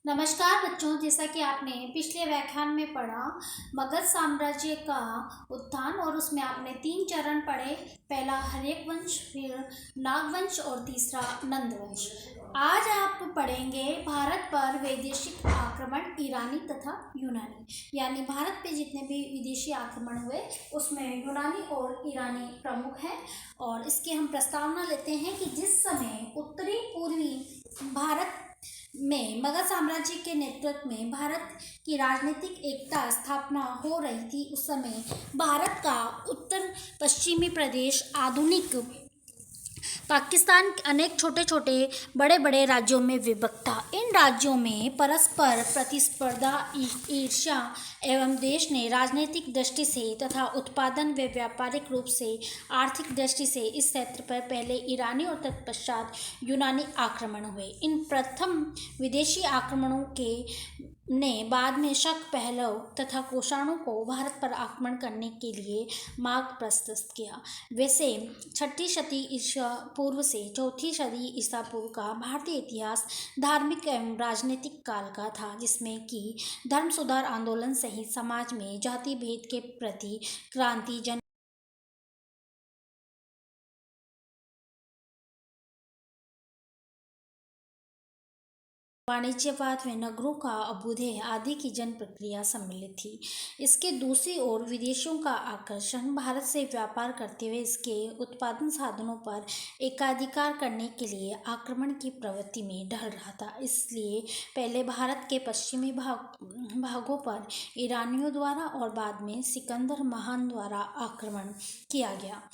नमस्कार बच्चों, जैसा कि आपने पिछले व्याख्यान में पढ़ा मगध साम्राज्य का उत्थान और उसमें आपने 3 चरण पढ़े। पहला हर्यक वंश, फिर नागवंश और तीसरा नंदवंश। आज आप पढ़ेंगे भारत पर वैदेशिक आक्रमण ईरानी तथा यूनानी, यानी भारत पे जितने भी विदेशी आक्रमण हुए उसमें यूनानी और ईरानी प्रमुख हैं। और इसकी हम प्रस्तावना लेते हैं कि जिस समय उत्तरी पूर्वी भारत में मगध साम्राज्य के नेतृत्व में भारत की राजनीतिक एकता स्थापना हो रही थी, उस समय भारत का उत्तर पश्चिमी प्रदेश आधुनिक पाकिस्तान के अनेक छोटे छोटे बड़े बड़े राज्यों में विभक्त था। इन राज्यों में परस्पर प्रतिस्पर्धा, ईर्ष्या एवं देश ने राजनीतिक दृष्टि से तथा उत्पादन व व्यापारिक रूप से आर्थिक दृष्टि से इस क्षेत्र पर पहले ईरानी और तत्पश्चात यूनानी आक्रमण हुए। इन प्रथम विदेशी आक्रमणों के ने बाद में शक, पहलव तथा कुषाणों को भारत पर आक्रमण करने के लिए मार्ग प्रशस्त किया। वैसे 6ठी शती ईसा पूर्व से 4ठी सदी ईसा पूर्व का भारतीय इतिहास धार्मिक एवं राजनीतिक काल का था, जिसमें कि धर्म सुधार आंदोलन सहित समाज में जाति भेद के प्रति क्रांति, जन वाणिज्यवाद व नगरों का अभ्युदय आदि की जन प्रक्रिया सम्मिलित थी। इसके दूसरी ओर विदेशों का आकर्षण भारत से व्यापार करते हुए इसके उत्पादन साधनों पर एकाधिकार करने के लिए आक्रमण की प्रवृत्ति में ढल रहा था। इसलिए पहले भारत के पश्चिमी भागों पर ईरानियों द्वारा और बाद में सिकंदर महान द्वारा आक्रमण किया गया।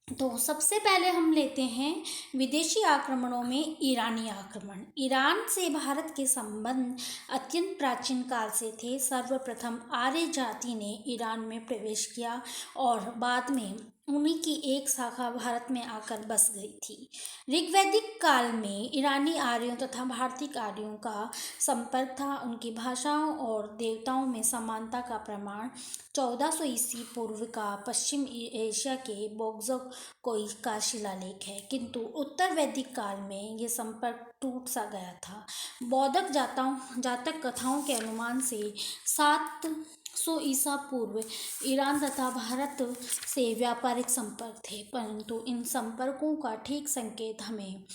तो सबसे पहले हम लेते हैं विदेशी आक्रमणों में ईरानी आक्रमण। ईरान से भारत के संबंध अत्यंत प्राचीन काल से थे। सर्वप्रथम आर्य जाति ने ईरान में प्रवेश किया और बाद में उन्हीं की एक शाखा भारत में आकर बस गई थी। ऋग्वैदिक काल में ईरानी आर्यों तथा भारतीय आर्यों का संपर्क था। उनकी भाषाओं और देवताओं में समानता का प्रमाण 1400 ईस्वी पूर्व का पश्चिम एशिया के बोगजो कोई का शिलालेख है, किंतु उत्तर वैदिक काल में ये संपर्क टूट सा गया था। बौद्ध जातक कथाओं के अनुमान से 700 ईसा पूर्व ईरान तथा भारत से व्यापारिक संपर्क थे, परंतु इन संपर्कों का ठीक संकेत हमें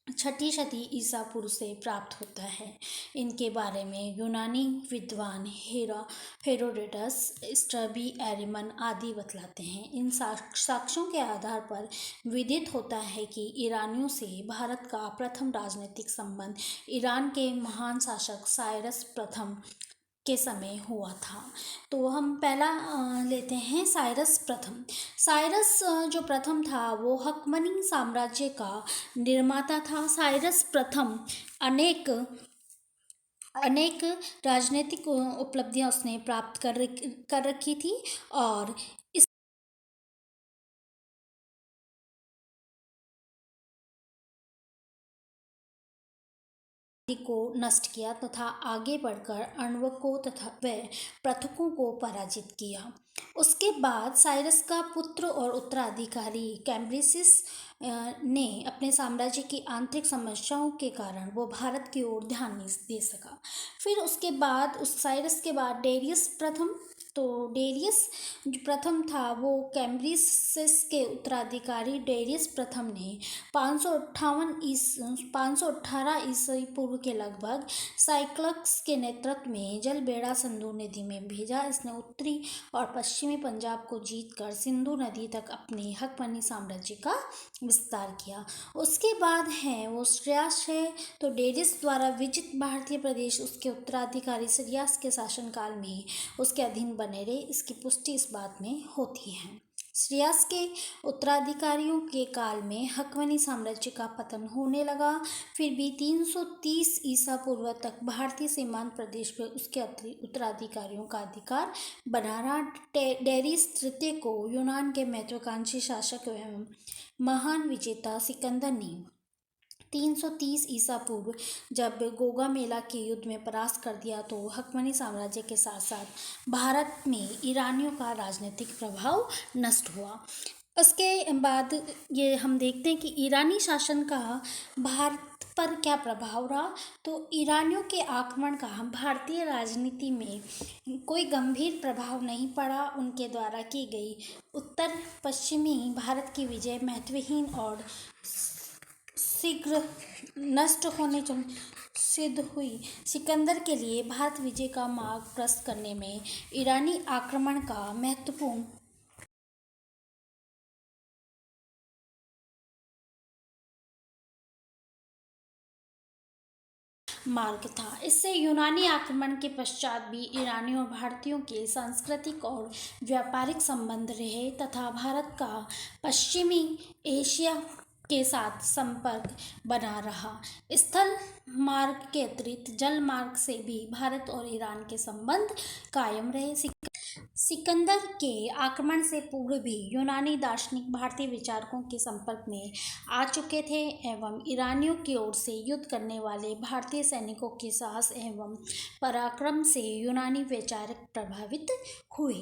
6ठी शती ईसा पूर्व से प्राप्त होता है। इनके बारे में यूनानी विद्वान हेरोडोटस, स्ट्रैबी, एरिमन आदि बतलाते हैं। इन साक्ष्यों के आधार पर विदित होता है कि ईरानियों से भारत का प्रथम राजनीतिक संबंध ईरान के महान शासक साइरस प्रथम के समय हुआ था। तो हम पहला लेते हैं साइरस प्रथम। साइरस जो प्रथम था वो हकमनी साम्राज्य का निर्माता था। साइरस प्रथम अनेक राजनीतिक उपलब्धियां उसने प्राप्त कर रखी थी और को नष्ट किया तथा आगे बढ़कर अण्वकों तथा व प्रथकों को पराजित किया। उसके बाद साइरस का पुत्र और उत्तराधिकारी कैम्ब्रिसिस ने अपने साम्राज्य की आंतरिक समस्याओं के कारण वो भारत की ओर ध्यान नहीं दे सका। फिर उसके बाद उस साइरस के बाद डेरियस प्रथम, तो डेरियस जो प्रथम था वो कैम्ब्रिसिस के उत्तराधिकारी डेरियस प्रथम ने 518 ईस्वी पूर्व के लगभग साइक्लस के नेतृत्व में जलबेड़ा सिंधु नदी में भेजा। इसने उत्तरी और पश्चिमी पंजाब को जीतकर सिंधु नदी तक अपने हकमनी साम्राज्य का विस्तार किया। उसके बाद है वो श्रेयास है, तो डेरियस द्वारा विजित भारतीय प्रदेश उसके उत्तराधिकारी श्रेयास के शासनकाल में उसके अधीन बने रहे। इसकी पुष्टि इस बात में होती है। श्रेयास के उत्तराधिकारियों के काल में हकमनी साम्राज्य का पतन होने लगा। फिर भी 330 ईसा पूर्व तक भारतीय सीमांत प्रदेश पर उसके उत्तराधिकारियों का अधिकार बना रहा। डेरियस तृतीय को यूनान के महत्वाकांक्षी शासक एवं महान विजेता सिकंदर ने 330 ईसा पूर्व जब गोगामेला के युद्ध में परास्त कर दिया, तो हकमनी साम्राज्य के साथ साथ भारत में ईरानियों का राजनीतिक प्रभाव नष्ट हुआ। उसके बाद ये हम देखते हैं कि ईरानी शासन का भारत पर क्या प्रभाव रहा। तो ईरानियों के आक्रमण का भारतीय राजनीति में कोई गंभीर प्रभाव नहीं पड़ा। उनके द्वारा की गई उत्तर पश्चिमी भारत की विजय महत्वहीन और शीघ्र नष्ट होने सिद्ध हुई। सिकंदर के लिए भारत विजय का मार्ग प्रशस्त करने में ईरानी आक्रमण का महत्वपूर्ण मार्ग था। इससे यूनानी आक्रमण के पश्चात भी ईरानियों और भारतीयों के सांस्कृतिक और व्यापारिक संबंध रहे तथा भारत का पश्चिमी एशिया के साथ संपर्क बना रहा। स्थल मार्ग के अतिरिक्त जल मार्ग से भी भारत और ईरान के संबंध कायम रहे। सिकंदर के आक्रमण से पूर्व भी यूनानी दार्शनिक भारतीय विचारकों के संपर्क में आ चुके थे एवं ईरानियों की ओर से युद्ध करने वाले भारतीय सैनिकों के साहस एवं पराक्रम से यूनानी विचारक प्रभावित हुए।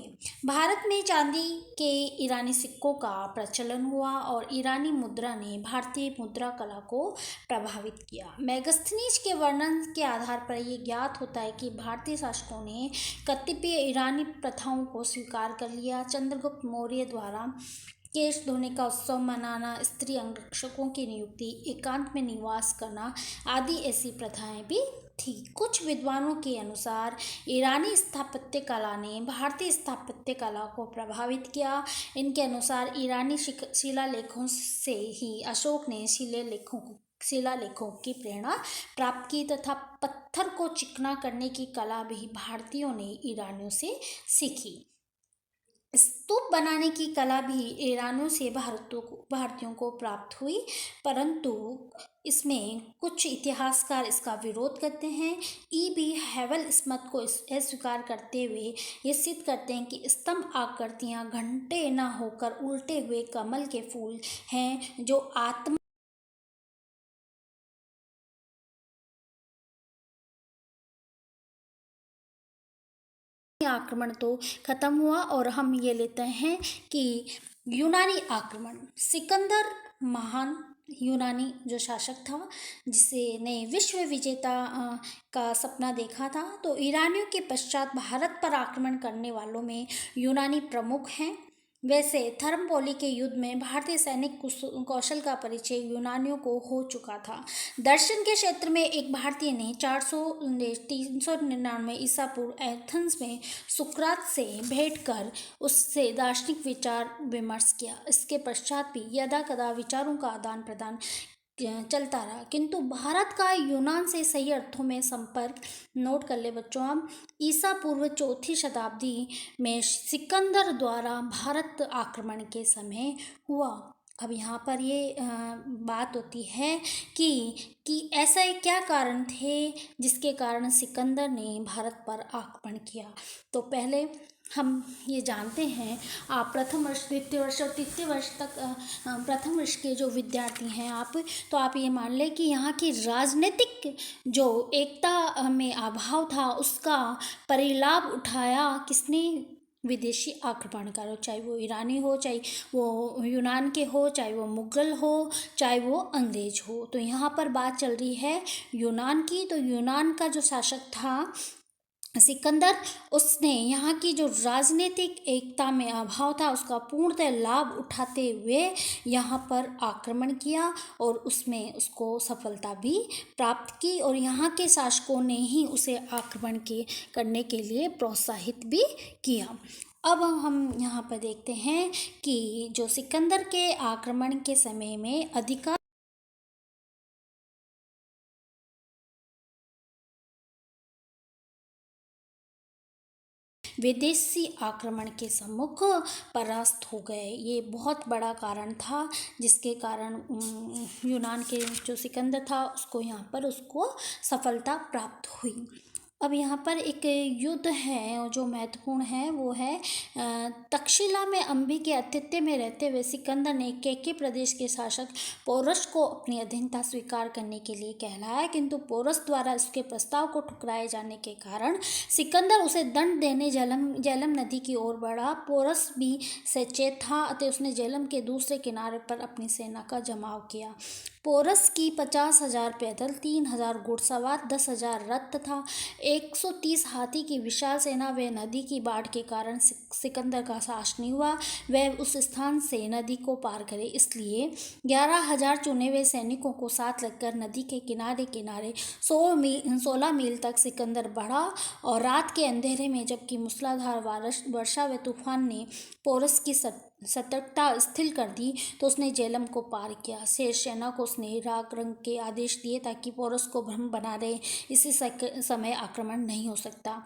भारत में चांदी के ईरानी सिक्कों का प्रचलन हुआ और ईरानी मुद्रा ने भारतीय मुद्रा कला को प्रभावित किया। मेगस्थनीज के वर्णन के आधार पर यह ज्ञात होता है कि भारतीय शासकों ने कतिपय ईरानी प्रथाओं को स्वीकार कर लिया। चंद्रगुप्त मौर्य द्वारा केश धोने का उत्सव मनाना, स्त्री अंगरक्षकों की नियुक्ति, एकांत में निवास करना आदि ऐसी प्रथाएं भी थी। कुछ विद्वानों के अनुसार ईरानी स्थापत्य कला ने भारतीय स्थापत्य कला को प्रभावित किया। इनके अनुसार ईरानी शिलालेखों से ही अशोक ने शिलालेखों की प्रेरणा प्राप्त की तथा पत्थर को चिकना करने की कला भी भारतीयों ने ईरानियों से सीखी। स्तूप बनाने की कला भी ईरानियों से भारतीयों को प्राप्त हुई, परंतु इसमें कुछ इतिहासकार इसका विरोध करते हैं। बी हैवल इस मत को अस्वीकार करते हुए ये सिद्ध करते हैं कि स्तंभ आकृतियां घंटे न होकर उल्टे हुए कमल के फूल हैं जो आत्मा आक्रमण तो खत्म हुआ और हम ये लेते हैं कि यूनानी आक्रमण। सिकंदर महान यूनानी जो शासक था जिसे ने विश्व विजेता का सपना देखा था। तो ईरानियों के पश्चात भारत पर आक्रमण करने वालों में यूनानी प्रमुख हैं। वैसे थर्मोपोली के युद्ध में भारतीय सैनिक कौशल का परिचय यूनानियों को हो चुका था। दर्शन के क्षेत्र में एक भारतीय ने 399 ईसा पूर्व एथेंस में सुकरात से भेंट कर उससे दार्शनिक विचार विमर्श किया। इसके पश्चात भी यदा कदा विचारों का आदान प्रदान चलता रहा, किंतु भारत का यूनान से सही अर्थों में संपर्क नोट कर ले बच्चों आप। ईसा पूर्व चौथी शताब्दी में सिकंदर द्वारा भारत आक्रमण के समय हुआ। अब यहाँ पर ये बात होती है कि ऐसा क्या कारण थे जिसके कारण सिकंदर ने भारत पर आक्रमण किया। तो पहले हम ये जानते हैं, आप प्रथम वर्ष द्वितीय वर्ष और तृतीय वर्ष तक प्रथम वर्ष के जो विद्यार्थी हैं आप, तो आप ये मान लें कि यहाँ की राजनीतिक जो एकता में अभाव था उसका परिलाभ उठाया किसने? विदेशी आक्रमणकारों, चाहे वो ईरानी हो, चाहे वो यूनान के हो, चाहे वो मुगल हो, चाहे वो अंग्रेज हो। तो यहाँ पर बात चल रही है यूनान की। तो यूनान का जो शासक था सिकंदर, उसने यहाँ की जो राजनीतिक एकता में अभाव था उसका पूर्णतः लाभ उठाते हुए यहाँ पर आक्रमण किया और उसमें उसको सफलता भी प्राप्त की और यहाँ के शासकों ने ही उसे आक्रमण करने के लिए प्रोत्साहित भी किया। अब हम यहाँ पर देखते हैं कि जो सिकंदर के आक्रमण के समय में अधिकांश विदेशी आक्रमण के सम्मुख परास्त हो गए। ये बहुत बड़ा कारण था जिसके कारण यूनान के जो सिकंदर था उसको यहाँ पर उसको सफलता प्राप्त हुई। अब यहाँ पर एक युद्ध है और जो महत्वपूर्ण है वो है तक्षशिला में अम्बी के आतिथ्य में रहते हुए सिकंदर ने केके प्रदेश के शासक पोरस को अपनी अधीनता स्वीकार करने के लिए कहलाया, किंतु पोरस द्वारा उसके प्रस्ताव को ठुकराए जाने के कारण सिकंदर उसे दंड देने झेलम नदी की ओर बढ़ा। पोरस भी सचेत था अतः उसने झेलम के दूसरे किनारे पर अपनी सेना का जमाव किया। पोरस की 50,000 पैदल, 3,000 घुड़सवार, 10,000 रथ तथा 130 हाथी की विशाल सेना व नदी की बाढ़ के कारण सिकंदर का साहस नहीं हुआ वह उस स्थान से नदी को पार करे, इसलिए 11,000 चुने हुए सैनिकों को साथ लगकर नदी के किनारे किनारे 16 मील तक सिकंदर बढ़ा और रात के अंधेरे में जबकि मूसलाधार वर्षा व तूफान ने पोरस की सतर्कता स्थिर कर दी तो उसने झेलम को पार किया। शेष सेना को उसने राग रंग के आदेश दिए ताकि पोरस को भ्रम बना रहे इसी समय आक्रमण नहीं हो सकता।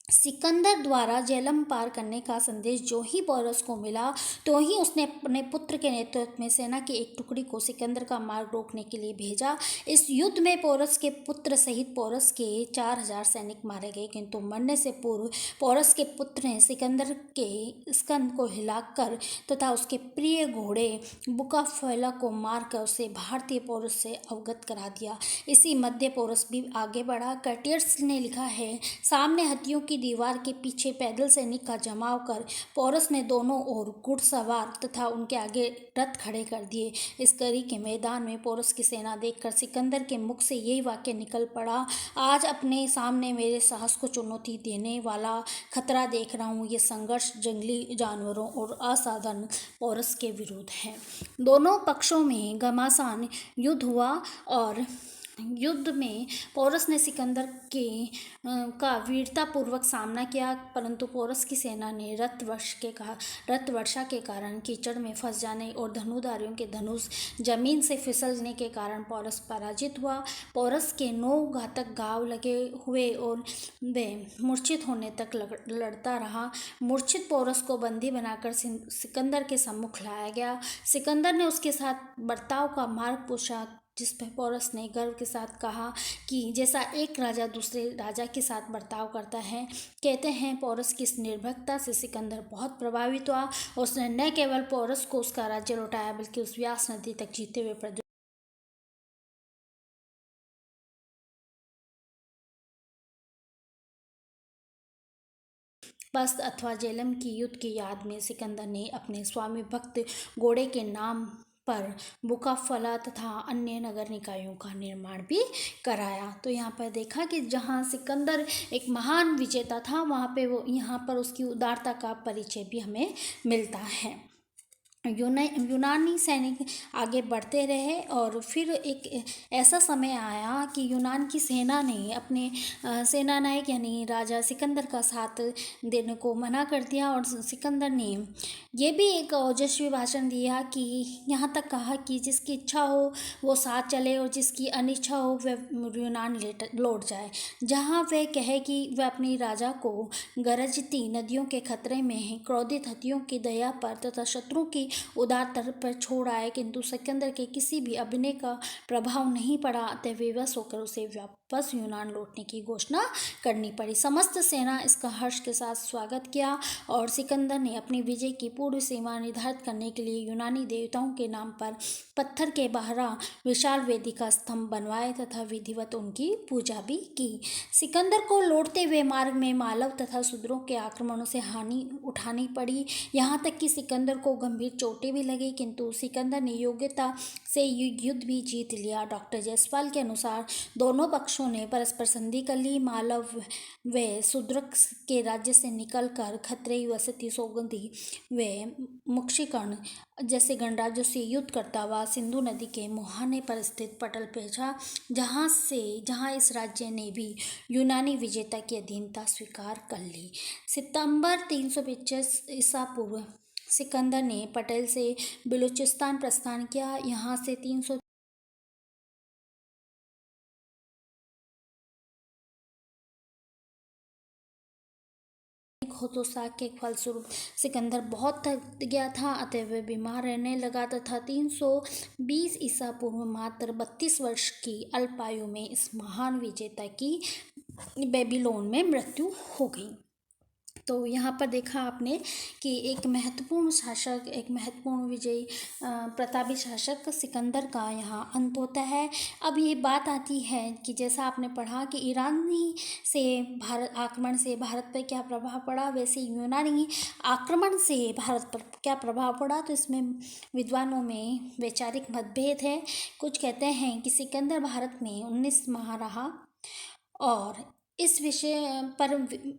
सिकंदर द्वारा झेलम पार करने का संदेश जो ही पोरस को मिला तो ही उसने अपने पुत्र के नेतृत्व में सेना की एक टुकड़ी को सिकंदर का मार्ग रोकने के लिए भेजा। इस युद्ध में पोरस के पुत्र सहित पोरस के 4,000 सैनिक मारे गए, किंतु मरने से पूर्व पोरस के पुत्र ने सिकंदर के स्कंद को हिलाकर तथा उसके प्रिय घोड़े बुकाफेला को मारकर उसे भारतीय पोरस से अवगत करा दिया। इसी मध्य पोरस भी आगे बढ़ा। कर्टियर्स ने लिखा है, सामने हथियों की दीवार के पीछे पैदल सैनिक का जमाव कर पोरस ने दोनों ओर घुड़सवार तथा उनके आगे रथ खड़े कर दिए। इस कड़ी के मैदान में पोरस की सेना देखकर सिकंदर के मुख से यही वाक्य निकल पड़ा, आज अपने सामने मेरे साहस को चुनौती देने वाला खतरा देख रहा हूँ। ये संघर्ष जंगली जानवरों और असाधारण पोरस के विरुद्ध है। दोनों पक्षों में घमासान युद्ध हुआ और युद्ध में पोरस ने सिकंदर का वीरतापूर्वक सामना किया, परंतु पोरस की सेना ने रथ वर्षा के कारण कीचड़ में फंस जाने और धनुधारियों के धनुष जमीन से फिसलने के कारण पोरस पराजित हुआ। पोरस के 9 घातक घाव लगे हुए और वे मूर्छित होने तक लड़ता रहा। मूर्छित पोरस को बंदी बनाकर सिकंदर के सम्मुख लाया गया। सिकंदर ने उसके साथ बर्ताव का मार्ग पूछा, जिस पर पोरस ने गर्व के साथ कहा कि जैसा एक राजा दूसरे राजा के साथ बर्ताव करता है। कहते हैं पोरस की इस निर्भीकता से सिकंदर बहुत प्रभावित हुआ और उसने न केवल पोरस को उसका राज्य लौटाया बल्कि उस व्यास नदी तक जीते हुए बस्त अथवा झेलम की युद्ध की याद में सिकंदर ने अपने स्वामी भक्त घोड़े के नाम पर बुकाफला तथा अन्य नगर निकायों का निर्माण भी कराया। तो यहाँ पर देखा कि जहाँ सिकंदर एक महान विजेता था वहाँ पे वो यहाँ पर उसकी उदारता का परिचय भी हमें मिलता है। यूनानी सैनिक आगे बढ़ते रहे और फिर एक ऐसा समय आया कि यूनान की सेना ने अपने सेनानायक यानी राजा सिकंदर का साथ देने को मना कर दिया और सिकंदर ने ये भी एक ओजस्वी भाषण दिया कि यहाँ तक कहा कि जिसकी इच्छा हो वो साथ चले और जिसकी अनिच्छा हो वह यूनान लौट जाए। जहाँ वह कहे कि वह अपनी राजा को गरजती नदियों के खतरे में है, क्रोधित हथियों की दया पर तथा शत्रु की उदार तरफ पर छोड़ आए, किंतु सिकंदर के किसी भी अभिनय का प्रभाव नहीं पड़ा अतः विवश होकर उसे वापस यूनान लौटने की घोषणा करनी पड़ी। समस्त सेना इसका हर्ष के साथ स्वागत किया और सिकंदर ने अपनी विजय की पूर्व सीमा निर्धारित करने के लिए यूनानी देवताओं के नाम पर पत्थर के बाहर विशाल वेदी का स्तंभ बनवाए तथा विधिवत उनकी पूजा भी की। सिकंदर को लौटते हुए मार्ग में मालव तथा शूद्रों के आक्रमणों से हानि उठानी पड़ी, यहाँ तक कि सिकंदर को गंभीर चोटें भी लगी, किंतु सिकंदर ने योग्यता से युद्ध भी जीत लिया। डॉक्टर जायसवाल के अनुसार दोनों पक्षों ने परस्पर संधि कर ली। मालव व शूद्रक के राज्य से निकलकर खतरे वसती सौगंधी व मुक्षिकर्ण जैसे गणराज्यों से युद्ध करता हुआ सिंधु नदी के मुहाने पर स्थित पटल पहुंचा, जहां इस राज्य ने भी यूनानी विजेता की अधीनता स्वीकार कर ली। सितंबर 325 ईसा पूर्व सिकंदर ने पटेल से बलूचिस्तान प्रस्थान किया। यहाँ से 300 होतोसाक के फलस्वरूप सिकंदर बहुत थक गया था अतः वह बीमार रहने लगा तथा 320 ईसा पूर्व मात्र 32 वर्ष की अल्पायु में इस महान विजेता की बेबीलोन में मृत्यु हो गई। तो यहाँ पर देखा आपने कि एक महत्वपूर्ण शासक, एक महत्वपूर्ण विजयी प्रतापी शासक सिकंदर का यहाँ अंत होता है। अब ये बात आती है कि जैसा आपने पढ़ा कि ईरानी से भारत आक्रमण से भारत पर क्या प्रभाव पड़ा, वैसे यूनानी आक्रमण से भारत पर क्या प्रभाव पड़ा। तो इसमें विद्वानों में वैचारिक मतभेद है। कुछ कहते हैं कि सिकंदर भारत में 19 माह रहा, और इस विषय पर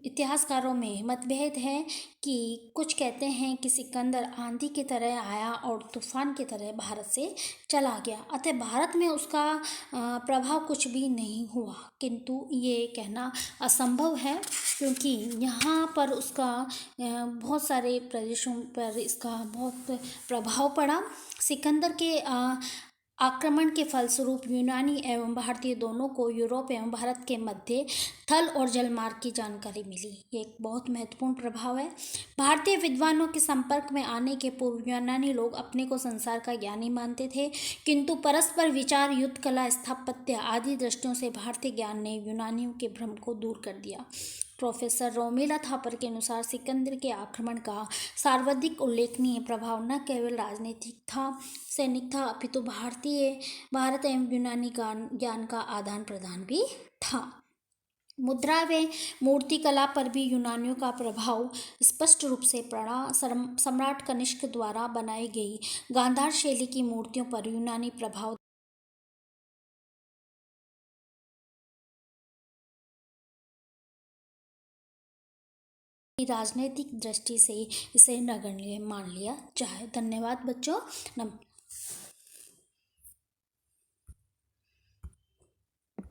इतिहासकारों में मतभेद है कि कुछ कहते हैं कि सिकंदर आंधी की तरह आया और तूफान की तरह भारत से चला गया, अतः भारत में उसका प्रभाव कुछ भी नहीं हुआ। किंतु ये कहना असंभव है, क्योंकि यहाँ पर उसका बहुत सारे प्रदेशों पर इसका बहुत प्रभाव पड़ा। सिकंदर के आक्रमण के फलस्वरूप यूनानी एवं भारतीय दोनों को यूरोप एवं भारत के मध्य थल और जलमार्ग की जानकारी मिली। ये एक बहुत महत्वपूर्ण प्रभाव है। भारतीय विद्वानों के संपर्क में आने के पूर्व यूनानी लोग अपने को संसार का ज्ञानी मानते थे, किंतु परस्पर विचार, युद्ध कला, स्थापत्य आदि दृष्टियों से भारतीय ज्ञान ने यूनानियों के भ्रम को दूर कर दिया। प्रोफेसर रोमिला थापर के अनुसार सिकंदर के आक्रमण का सर्वाधिक उल्लेखनीय प्रभाव न केवल राजनीतिक था, सैनिक था, अपितु भारत एवं यूनानी ज्ञान का आदान प्रदान भी था। मुद्रा व मूर्ति कला पर भी यूनानियों का प्रभाव स्पष्ट रूप से पड़ा। सम्राट कनिष्क द्वारा बनाई गई गांधार शैली की मूर्तियों पर यूनानी प्रभाव राजनीतिक दृष्टि से इसे नगण्य मान लिया जाए। धन्यवाद बच्चों।